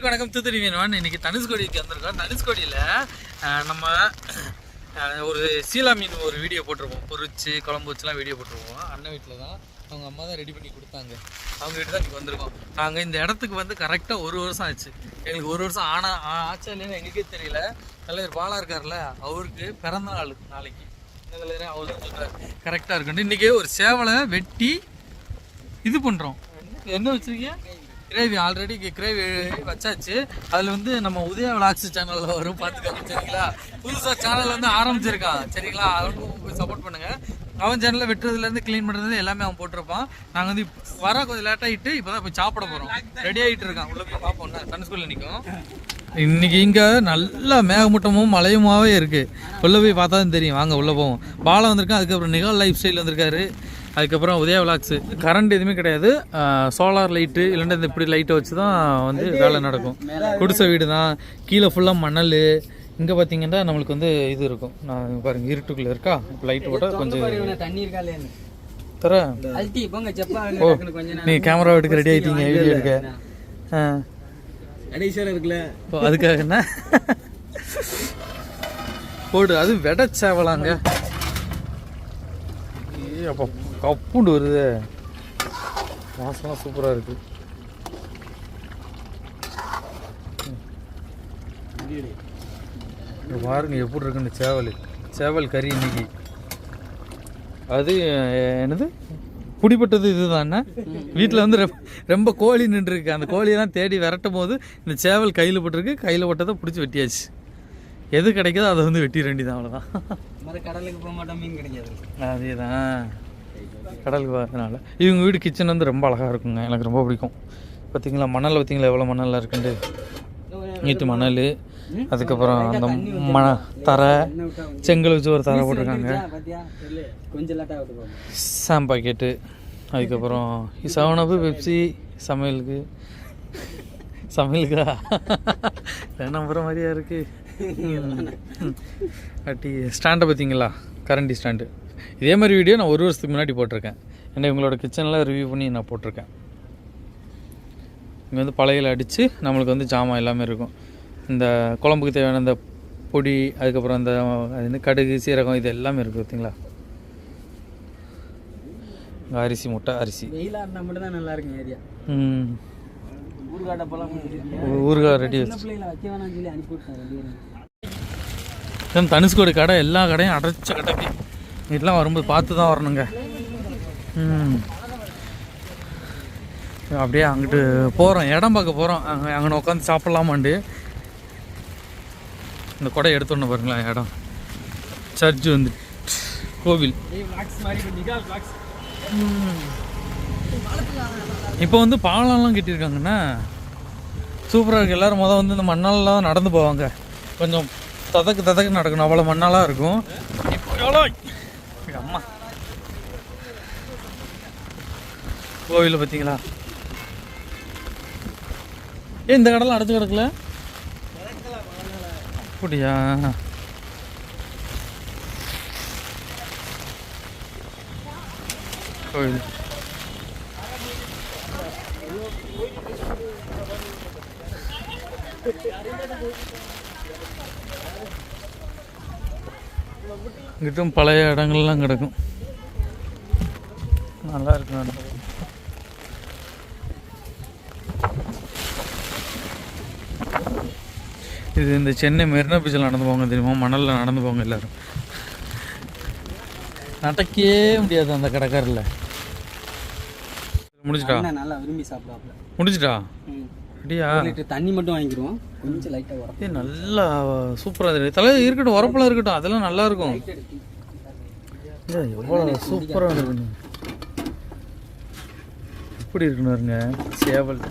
வணக்கம் தூத்துக்குடி மீனவன். இன்னைக்கு தனுஷ்கோடிக்கு வந்திருக்கோம். தனுஷ்கோடியில் நம்ம ஒரு சீலா மீன் ஒரு வீடியோ போட்டிருப்போம். பொரிச்சு குழம்பு வச்சுலாம் வீடியோ போட்டிருப்போம். அண்ணன் வீட்டில் தான் அவங்க அம்மா தான் ரெடி பண்ணி கொடுத்தாங்க. அவங்க வீட்டு தான் இன்றைக்கி வந்திருக்கோம். நாங்கள் இந்த இடத்துக்கு வந்து கரெக்டாக 1 வருஷம் ஆச்சு. எங்களுக்கு 1 வருஷம் ஆச்சா இல்லைன்னு எங்களுக்கே தெரியல. தலைவர் பாலா இருக்கார்ல, அவருக்கு பிறந்த நாள் நாளைக்கு. தலைவர் அவர் தான் சொல்கிறார் கரெக்டாக இருக்குன்னு. இன்றைக்கி ஒரு சேவலை வெட்டி இது பண்ணுறோம். என்ன வச்சுருக்கீங்க? கிரேவி ஆல்ரெடி கிரேவி வச்சாச்சு. அதில் வந்து நம்ம உதயா விளாக்ஸ் சேனலில் வரும், பார்த்துக்கோங்க சரிங்களா. புதுசாக சேனல் வந்து ஆரம்பிச்சிருக்கான் சரிங்களா. அவனுக்கும் போய் சப்போர்ட் பண்ணுங்கள். அவன் சேனலில் வெட்டுறதுலேருந்து க்ளீன் பண்ணுறது எல்லாமே அவன் போட்டிருப்பான். நாங்கள் வந்து வர கொஞ்சம் லேட்டாகிட்டு இப்போ தான் போய் சாப்பிட போகிறோம். ரெடி ஆகிட்டு இருக்கான். உள்ளே போய் பார்ப்போம்னா தனுஷ்கோடியில் நிற்கும். இன்றைக்கி இங்கே நல்லா மேகமூட்டமும் மழையுமாவே இருக்குது. உள்ளே போய் பார்த்தா தான் தெரியும். வாங்க உள்ளே போவோம். பாலம் வந்திருக்கான். அதுக்கப்புறம் நிகழ் லைஃப் ஸ்டைல் வந்திருக்காரு. அதுக்கப்புறம் உதயா விளாக்ஸு. கரண்ட் எதுவுமே கிடையாது. சோலார் லைட்டு இல்லைன்னா இந்த இப்படி லைட்டை வச்சு தான் வந்து வேலை நடக்கும். குடிசை வீடு தான். கீழே ஃபுல்லாக மணல். இங்கே பார்த்தீங்கன்னா நம்மளுக்கு வந்து இது இருக்கும். நான் பாருங்கள் இருட்டுக்குள்ளே இருக்கா. இப்போ லைட்டு போட்டால் கொஞ்சம் தர. ஓ, நீங்கள் கேமரா எடுக்க ரெடி ஆகிட்டீங்க வீடியோ எடுக்க. இருக்குல்ல, இப்போ அதுக்காக என்ன போடு. அது வெடச்சேவலாங்க. அப்போ கப்புண்டு வருது. வாசலாம் சூப்பராக இருக்குது. பாருங்க எப்படி இருக்குன்னு. சேவல் கறி இன்னைக்கு. அது என்னது பிடிப்பட்டது இதுதானே. வீட்டில் வந்து ரொம்ப கோழி நின்றுருக்கு. அந்த கோழியெல்லாம் தேடி விரட்டும் போது இந்த சேவல் கையில் பட்டிருக்கு. கையில் பட்டதை பிடிச்சி வெட்டியாச்சு. எது கிடைக்குதோ அதை வந்து வெட்டிட வேண்டியதான். அவ்வளோதான். கடலுக்கு போக மாட்டோம், மீன் கிடைக்காது. அதே தான், கடலுக்கு வரதுனால. இவங்க வீடு கிச்சன் வந்து ரொம்ப அழகாக இருக்குங்க. எனக்கு ரொம்ப பிடிக்கும். பார்த்தீங்களா மணல், பார்த்தீங்களா எவ்வளோ மணலாக இருக்குண்டு. நீட்டு மணல். அதுக்கப்புறம் அந்த தரை செங்கல் வச்சு ஒரு தரை போட்டிருக்காங்க. சாம் பாக்கெட்டு. அதுக்கப்புறம் 7up பெப்சி. சமையலுக்கா நம்புற மாதிரியா இருக்குது. அட்டி ஸ்டாண்டை பார்த்தீங்களா, கரண்டி ஸ்டாண்டு. இதே மாதிரி வீடியோ நான் 1 வருஷத்துக்கு முன்னாடி போட்டிருக்கேன். ஏன்னா இவங்களோட கிச்சனில் ரிவ்யூ பண்ணி நான் போட்டிருக்கேன். இங்கே வந்து பழையில் அடித்து நம்மளுக்கு வந்து ஜாமான் எல்லாமே இருக்கும். இந்த குழம்புக்கு தேவையான இந்த பொடி, அதுக்கப்புறம் அந்த அது கடுகு சீரகம் இது எல்லாமே இருக்குது. பார்த்தீங்களா, அரிசி முட்டை அரிசி. மட்டும் தான் நல்லா இருக்கும் ஏரியா. ஊறுகாய் ரெடி வச்சு. தனுஷ்கோடி கடை எல்லா கடையும் அடைச்ச கடைக்கு. இதெல்லாம் வரும்போது பார்த்து தான் வரணுங்க. அப்படியே அங்கிட்டு போகிறோம், இடம் பார்க்க போகிறோம். அங்கே உட்காந்து சாப்பிட்லாமாண்டு. இந்த கொடை எடுத்தோன்னு பாருங்களா இடம். சர்ச்சு வந்து கோவில். இப்போ வந்து பாலம்லாம் கட்டியிருக்காங்கண்ணா, சூப்பராக இருக்குது. எல்லோரும் வந்து இந்த மண்ணாலெலாம் நடந்து போவாங்க. கொஞ்சம் ததக்கு நடக்கணும், அவ்வளோ மண்ணாலாம் இருக்கும். அம்மா கோவில் பார்த்தீங்களா. இந்த கடலாம் அடைச்சு கிடக்கல அப்படியா. கோவில் இங்கிட்டும் பழைய இடங்கள்லாம் கிடக்கும். நல்லா இருக்கும். இது இந்த சென்னை மெரினா பீச்சில் நடந்து போவாங்க தெரியுமா. மணலில் நடந்து போவாங்க எல்லோரும். நடக்கவே முடியாது அந்த கடைக்காரில். முடிச்சிட்டா நல்லா விரும்பி சாப்பிடுவாங்க. முடிச்சிட்டா அப்படியா. தண்ணி மட்டும் வாங்கிடுவோம், கொஞ்சம் லைட்டாக உரப்பு. நல்லா சூப்பராக இருக்குது. தலை இருக்கட்டும், உரப்பெல்லாம் இருக்கட்டும், அதெல்லாம் நல்லா இருக்கும். எவ்வளோ சூப்பராக இருக்குங்க. எப்படி இருக்குன்னு பாருங்க. சேவல்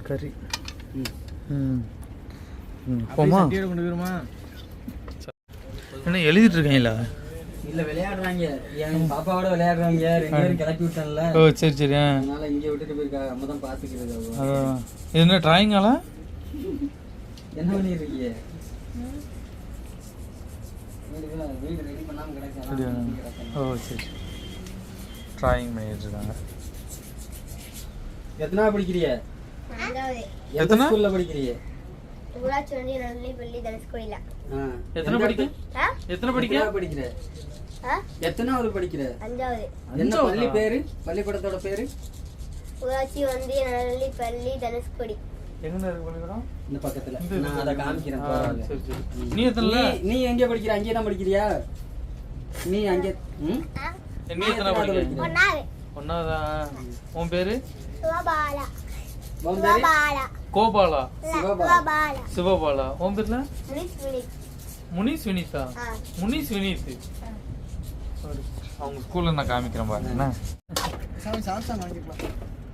கறி. போமா என்ன எழுதிட்டு இருக்கீங்களா? இல்ல விளையாடுறாங்க, என் பாப்பாவோட விளையாடுறாங்க. 2 பேரும் கிளப்பி விட்டான்ல. ஓ சரி சரி. அதனால இங்கே விட்டுட்டு போயிருக்காங்க. நம்ம தான் பார்த்துக்கிறது. அதான். இது என்ன டிராயிங்கால என்ன பண்ணிருக்கீங்க? வீடு ரெடி பண்ணாம கிடக்கு. ஓ சரி. டிராயிங் பண்ணிட்டு இருக்காங்க. எத்தனாவது படிக்கிறிய? எத்தனை ஸ்கூல்ல படிக்கிறீங்க? ஊராட்சி ஒன்றிய நடுநிலைப்பள்ளி தனுஷ்கோடியில. எத்தனை படிக்க? எத்தனை படிக்க? படிக்கிற? எத்தனாவது படிக்கிற? 5வது. என்ன பள்ளி பேரு? பள்ளிக்கூடத்தோட பேரு? ஊராட்சி ஒன்றிய நடுநிலைப்பள்ளி தனுஷ்கோடி. எங்க இருக்கு பள்ளிக்கூடம்? இந்த பக்கத்துல. நான் அத காமிக்கிறேன் போறாங்க. சரி சரி. நீ எத்தனை? நீ எங்க படிக்கிற? அங்கேயே தான் படிக்கிறியா? நீ அங்கே நீ எத்தனை படிக்கிற? 1வது. 1வதா? உன் பேரு? சிவபாலா. உன் பேரு? கோபாலா. சிவபாலா. சிவபாலா. உன் பேர்ல? முனிஸ். முனிஸ் வினிதா. முனிஸ் வினித். அவங்க ஸ்கூல்ல நான் காமிக்கிறேன் பாருங்க என்ன.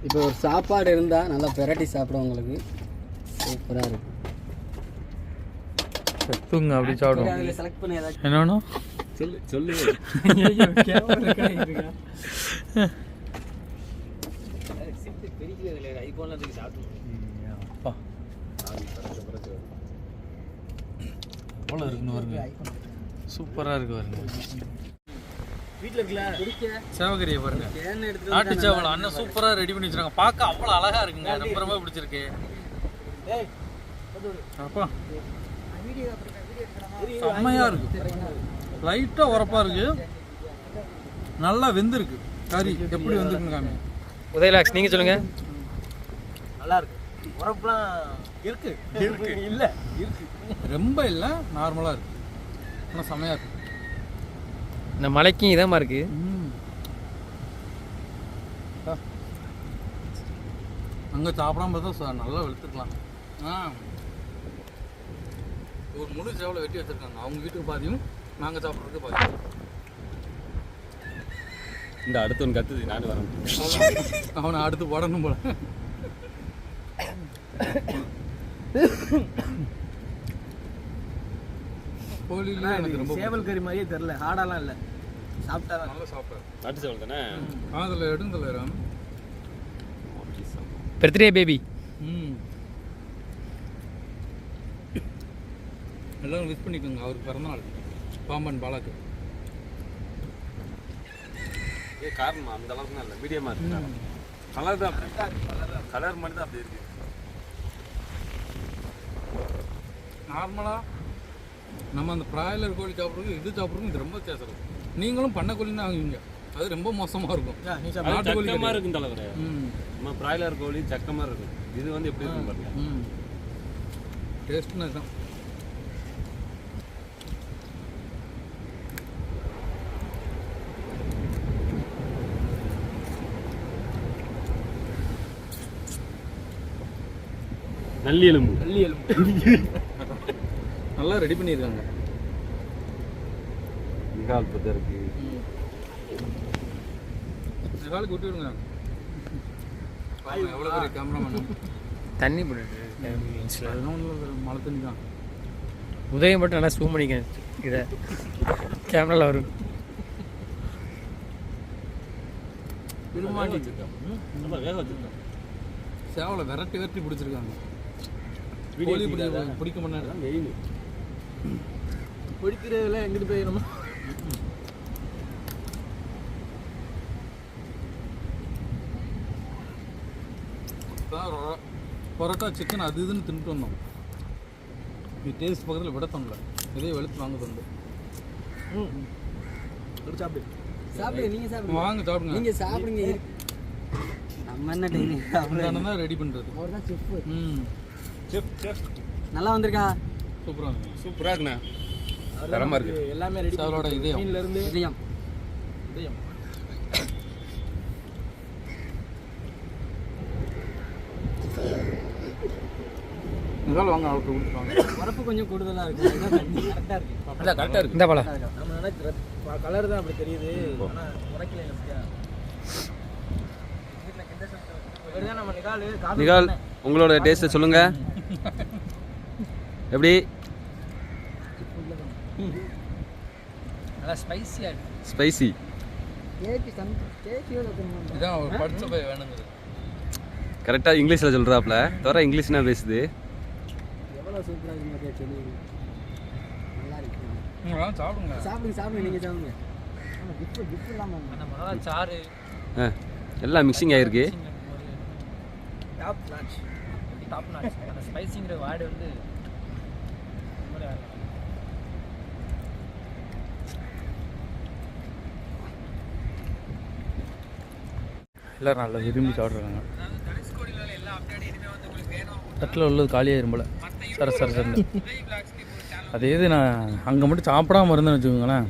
இப்போ ஒரு சாப்பாடு இருந்தா நல்லா பெரட்டி சாப்பிடும் உங்களுக்கு. சூப்பரா இருக்கு. தூங்க அப்படி சாப்பிடுவோம். அதுல செலக்ட் பண்ணி ஏதாவது என்ன வேணும்? சொல்லு. ஐயோ கேவல இருக்கா? ஐபோன்ல அதுக்கு சாப்பிட்டு அப்பா எவ்வளோ இருக்குன்னு பாருங்க. சூப்பராக இருக்கு பாருங்க. வீட்டில் இருக்கலாம் சேவகரியை பாருங்க. கேன் எடுத்து நாட்டு சேவல் அண்ணன் சூப்பராக ரெடி பண்ணி வச்சிருக்காங்க. பார்க்க அவ்வளோ அழகா இருக்குங்க. ரொம்ப ரொம்ப பிடிச்சிருக்கு. அப்பா செம்மையா இருக்கு. லைட்டாக உரப்பா இருக்கு. நல்லா வெந்திருக்கு கறி. எப்படி வெந்திருக்குன்னு காமி. உதயலாக்ஸ் நீங்கள் சொல்லுங்கள். நல்லா இருக்கு. உரப்புலாம் இருக்கு இல்ல இருக்கு. ரொம்ப இல்லை, நார்மலாக இருக்கு. ஆனால் செம்மையா இருக்கு. இந்த மலைக்கும் இதமாக இருக்குது. அங்கே சாப்பிடாம பார்த்தா நல்லா வெளுத்துக்கலாம். ஒரு முழு சேவலை வெட்டி வச்சிருக்காங்க. அவங்க வீட்டுக்கு பாதியும், நாங்கள் சாப்பிட்றதுக்கு பாதியும். இந்த அடுத்து ஒன்று கத்துது, நானும் வரேன். அவனை அடுத்து போடணும் போல. கோழில எனக்கு ரொம்ப சேவல் கறி மாதிரியே தெரியல. ஹார்டாலாம் இல்லை. சாப்பிட்டா நல்லா சாப்பிட்றேன். நாட்டு சேவல் தானே? அதில் எடுங்கல பர்த்டே பேபி. எல்லாரும் விஷ் பண்ணிக்கோங்க. அவருக்கு பிறந்தநாள் பாம்பன் பாலாக்கு. காரணம் அந்த அளவுக்கு தான் இல்லை, மீடியமாக இருக்கு. கலர் தான் கலர் மாதிரி தான் அப்படி இருக்கு. நார்மலாக நம்ம அந்த பிராய்லர் கோழி சாப்பிட்றதுக்கு இது சாப்பிட்றதுக்கு இது ரொம்ப வித்தியாசம். நீங்களும் பண்ண கோழின்னு வாங்குவீங்க, அது ரொம்ப மோசமாக இருக்கும். நாட்டு கோழி சக்கமாக இருக்கும் தலைவர். நம்ம பிராய்லர் கோழி சக்கமாக இருக்கும். இது வந்து எப்படி இருக்கும் பாருங்க. டேஸ்ட்னா தான். நல்லி எலும்பு. நல்லா ரெடி பண்ணியிருக்காங்க. நிகால் பத்த இருக்கு. நிகாலுக்கு விட்டு விடுங்க. எவ்வளோ பெரிய கேமராமேன். தண்ணி போட்டு மழை தண்ணி தான். உதயம் மட்டும் நல்லா ஜூம் பண்ணிக்க. இதை கேமராவில் வரும். வேக வச்சிருக்கோம். சேவலை விரட்டி விரட்டி பிடிச்சிருக்காங்க. கோழி பிடிக்க முன்னாடி மெயின் பிடிக்கிறதுல எங்கிட்டு போயிடணும். பரோட்டா சிக்கன் அது இதுன்னு தின்னுட்டு வந்தோம். இது டேஸ்ட் பக்கத்தில் விட தோணல. இதே வெளுத்து வாங்க தோணுது. சாப்பிடு சாப்பிடுங்க. நீங்கள் சாப்பிடுங்க. வாங்க சாப்பிடுங்க. நீங்கள் சாப்பிடுங்க. நம்ம என்ன டெய்லி தான் ரெடி பண்ணுறது. அவர் தான் செஃப். செஃப் நல்லா வந்திருக்கா? சூப்பராக இருக்கு. சூப்பராக இருக்குண்ணா. தரமாக இருக்கு. எல்லாமே ரெடி. சேவலோட இதயம். மீன்லேருந்து இதயம். இதயம் நிகால் வாங்க, அவருக்கு கொடுத்துருவாங்க. உரப்பு கொஞ்சம் கூடுதலாக இருக்குது. கரெக்டாக இருக்குது. அதான் கரெக்டாக இருக்கு. இந்த பழம் நம்ம நினைக்கிற கலர் தான் அப்படி தெரியுது. ஆனால் உரைக்கல நம்ம நிகால் உங்களோட டேஸ்ட்டை சொல்லுங்க. எப்படி? நல்லா ஸ்பைசியாக இருக்கு. ஸ்பைசி. இதான் அவர் படிச்ச போய் வேணுங்கிறது. கரெக்டாக இங்கிலீஷில் சொல்கிறாப்புல, தவிர இங்கிலீஷ்னா பேசுது. எவ்வளோ சூப்பராக இருக்கு மாதிரியா சொல்லி. நல்லா இருக்கு. சாப்பிடுங்க சாப்பிடுங்க சாப்பிடுங்க. நீங்கள் சாப்பிடுங்க. கிஃப்ட் இல்லாமல் அந்த மிளகா சாறு எல்லாம் மிக்சிங் ஆகிருக்கு. Top notch. Top notch. அந்த ஸ்பைசிங்கிற வார்டு வந்து எல்லோரும் நல்லா விரும்பி சாப்பிட்றாங்க. தட்டில் உள்ளது காலியாகிரும் போல் சர சர சரன்னு. அதே இது நான் அங்கே மட்டும் சாப்பிடாம இருந்தேன்னு வச்சுக்கோங்களேன்,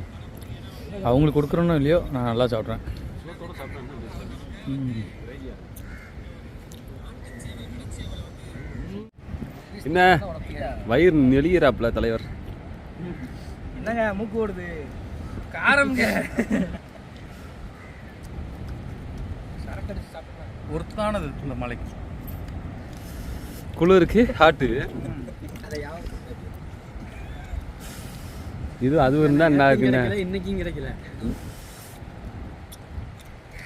அவங்களுக்கு கொடுக்குறோன்னு இல்லையோ நான் நல்லா சாப்பிட்றேன். என்ன வயிறு நெளிகிறாப்புல தலைவர். என்னங்க மூக்கு ஓடுது காரம்ங்க. ஒருத்தானது இந்த மலைக்கு. குளிருக்கு ஹாட்டு இது அது இருந்தா என்ன இருக்குண்ணே. இன்னைக்கும் கிடைக்கல.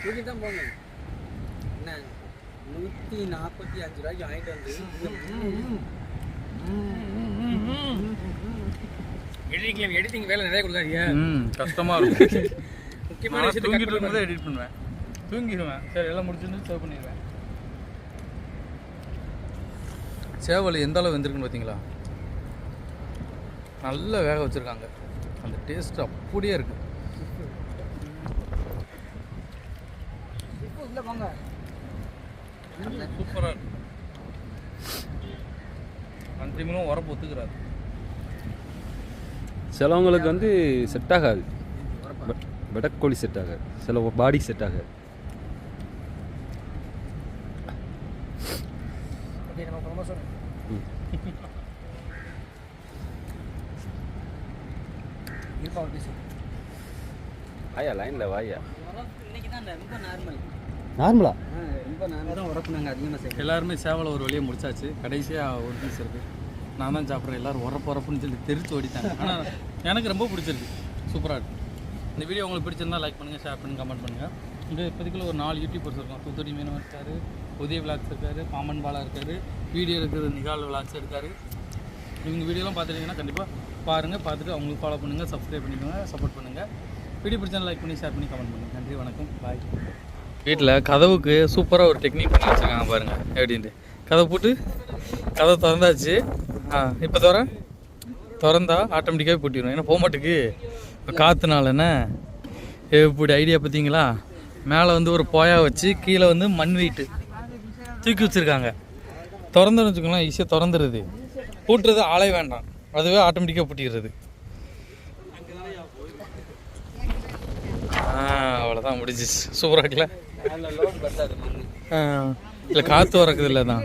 தூக்கி தான் போங்க. என்ன 145 ரூபாய்க்கு வாங்கிட்டு வந்து எடிட்டிங் வேலை நிறைய கொடுக்காதீங்க. கஷ்டமாக இருக்கும். முக்கியமான நான் விஷயத்தை தூங்கிட்டு இருக்கும்போது எடிட் பண்ணுவேன், தூங்கிடுவேன். சரி எல்லாம் முடிச்சுட்டு சேவ் பண்ணிடுவேன். சேவல் எந்த அளவு வெந்திருக்குன்னு பார்த்தீங்களா? நல்லா வேக வச்சுருக்காங்க. அந்த டேஸ்ட் அப்படியே இருக்குது. சூப்பராக இருக்கு. அந்திமலும் உரப்பு ஒத்துக்கிறாரு. சிலவங்களுக்கு வந்து செட் ஆகாது, வெடக்கோழி செட் ஆகாது, சில பாடி செட் ஆகாது. வாயா லைனில் வாயா. இன்னைக்கு தான் ரொம்ப நார்மல். நார்மலா ரொம்ப நார்மலாக உரப்புனாங்க அதிகமாக சேர்க்க. எல்லாருமே சேவலை ஒரு வழியை முடிச்சாச்சு. கடைசியாக ஒரு பீஸ் இருக்குது. நான் தான் சாப்பிட்றேன். எல்லோரும் உரப்புன்னு சொல்லி தெரிச்சு ஓடிட்டாங்க. ஆனால் எனக்கு ரொம்ப பிடிச்சிருக்கு, சூப்பராக இருக்குது. இந்த வீடியோ உங்களுக்கு பிடிச்சிருந்தா லைக் பண்ணுங்கள், ஷேர் பண்ணுங்கள், கமெண்ட் பண்ணுங்கள். இங்கே இப்போதைக்குள்ள ஒரு 4 யூடியூபர்ஸ் இருக்கோம். தூத்துக்குடி மீனவர் இருக்கார், உதய விளாக்ஸ் இருக்கார், பாமன் பாலா இருக்கார், வீடியோ இருக்கிறது நிகால் விளாக்ஸ் இருக்கார். இவங்க வீடியோலாம் பார்த்துட்டிங்கன்னா கண்டிப்பாக பாருங்கள். பார்த்துட்டு அவங்களுக்கு ஃபாலோ பண்ணுங்கள், சப்ஸ்கிரைப் பண்ணிக்கோங்க, சப்போர்ட் பண்ணுங்கள். வீடியோ பிடிச்சா லைக் பண்ணி ஷேர் பண்ணி கமெண்ட் பண்ணுங்கள். நன்றி, வணக்கம், பாய். வீட்டில் கதவுக்கு சூப்பராக ஒரு டெக்னிக் பண்ணி வச்சுருக்காங்க பாருங்கள் எப்படின்ட்டு. கதவை போட்டு கதவை திறந்தாச்சு. இப்போ திறந்தா ஆட்டோமேட்டிக்காகவே பூட்டிடும். ஏன்னா போக மாட்டுக்கு காற்றுனால. என்ன எப்படி ஐடியா பார்த்தீங்களா? மேலே வந்து ஒரு போயா வச்சு கீழே வந்து மண் வெயிட்டு தூக்கி வச்சுருக்காங்க. திறந்துன்னு வச்சுக்கோங்களேன், ஈஸியாக திறந்துடுது. பூட்டுறது ஆளே வேண்டாம், அதுவே ஆட்டோமேட்டிக்காக பூட்டிடுறது. அவ்வளோதான், முடிஞ்சிச்சு. சூப்பராக இருக்குல்ல? இல்லை காற்று வரக்குது இல்லை தான்.